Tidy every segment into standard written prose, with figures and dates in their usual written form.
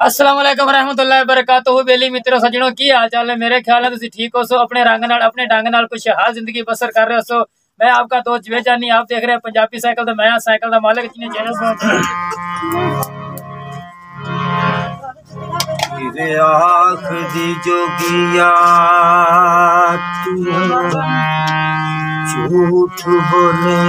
अस्सलाम वालेकुम रहमतुल्लाहि बरकातहू। बेली मित्रों सजनों की हाल चाल है। मेरे ख्याल है तुसी ठीक हो सो, अपने रंग नाल अपने ढंग नाल कुछ हाल जिंदगी बसर कर रहे हो सो। मैं आपका दोस्त बेजानी, आप देख रहे हैं पंजाबी साइकिल। तो मैं साइकिल का मालिक जिन्हें चैनल आँख दी जोगिया झूठ बोले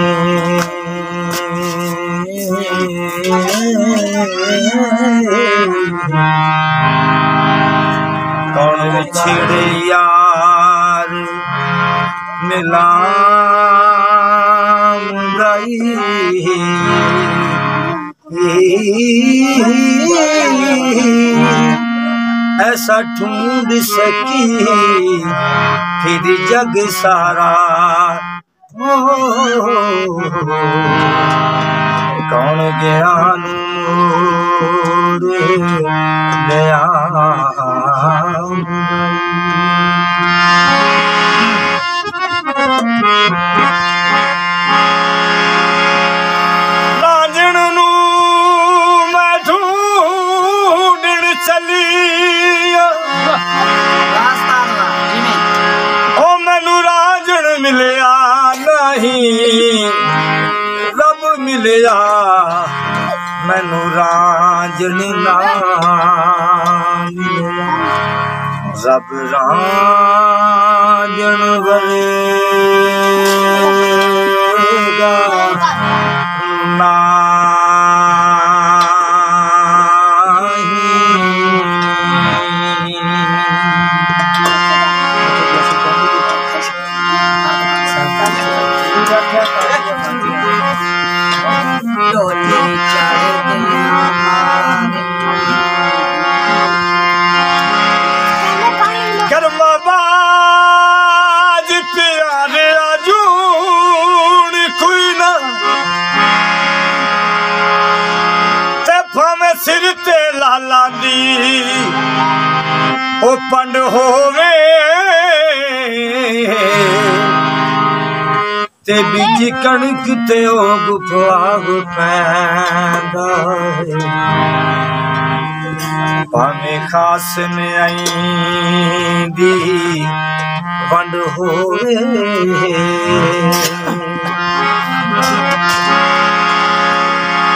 कौन बिछड़े यार मिला गई ऐसा ढूंढ सकी फिर जग सारा कौन ज्ञान मोड़ गया मिलया नहीं रब मिलया मैनू रांझण ना मिलया रब रांझण वरेगा ना कर्मबाज प्यारे आजून कोई ना ते भावें सिर ते लाला दी ओ पंड होवे ते बीज कणक ते ओग भाग पैंदा भावें खास में आई दी वंड होवे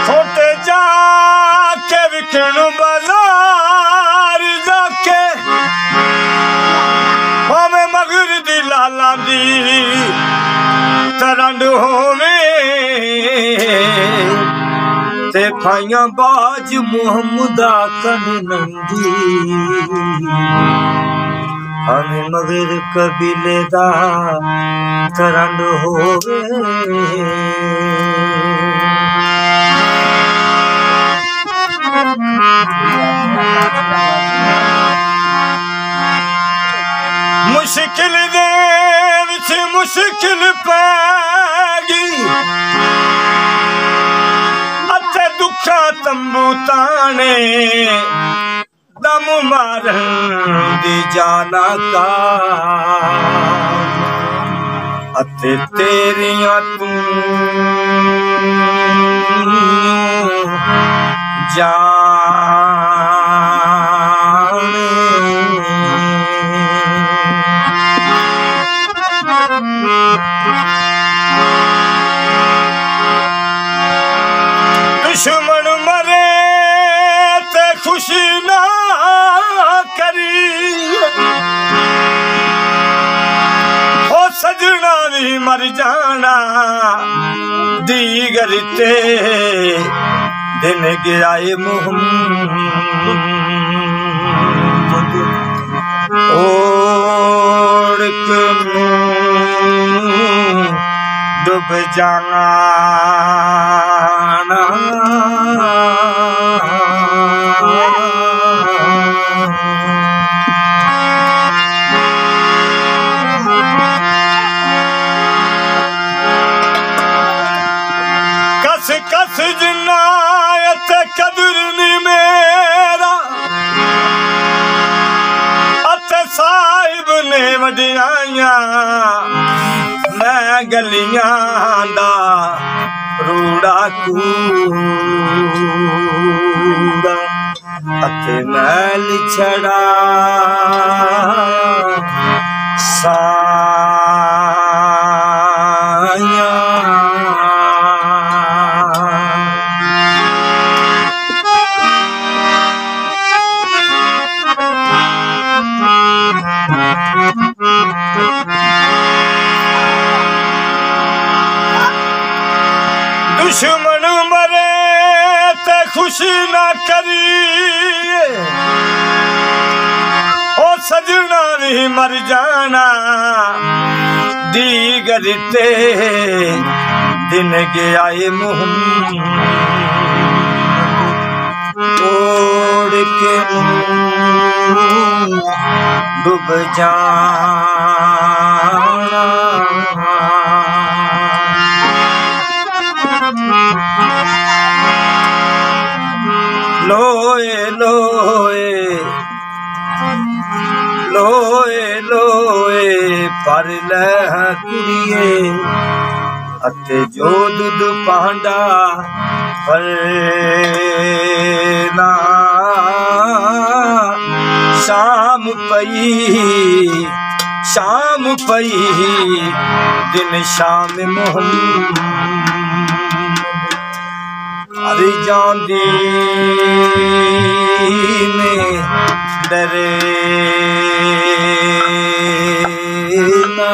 छोटे जाके विकण बाजार जाके भावें मगर दी लाला दी तरंड होवे ते फाइया बाज मुहम्मदा कन नंदी हमें मगर कबीले दा तरंड होवे मुश्किल दे विच मुश्किल पैगी अते दुखा तंबू ताने दम मारन दी जाना का अते तेरियां तू दुश्मन मरे ते खुशी ना करी हो सजना भी मर जाना दीगर ते दिन गिराए मोहम्मद ओढ़ डूब जाना कस कस जिन्नायत कदर नी मेरा अते साहिब ने वडियाइया मैं गलियां दा रूड़ा कूड़ा अते मैल छड़ा साया दुश्मन मरे ते खुशी ना करी ओ सजना भी मर जाना दीगर ते दिन गया मुहम्मद तोड़ के डूब जाना लोए लोए लोए लोए पर लह कुड़िए अते जो दुध पांडा पर ना शाम पई दिन शाम मोहम्मद अरे जांदी में डरे ना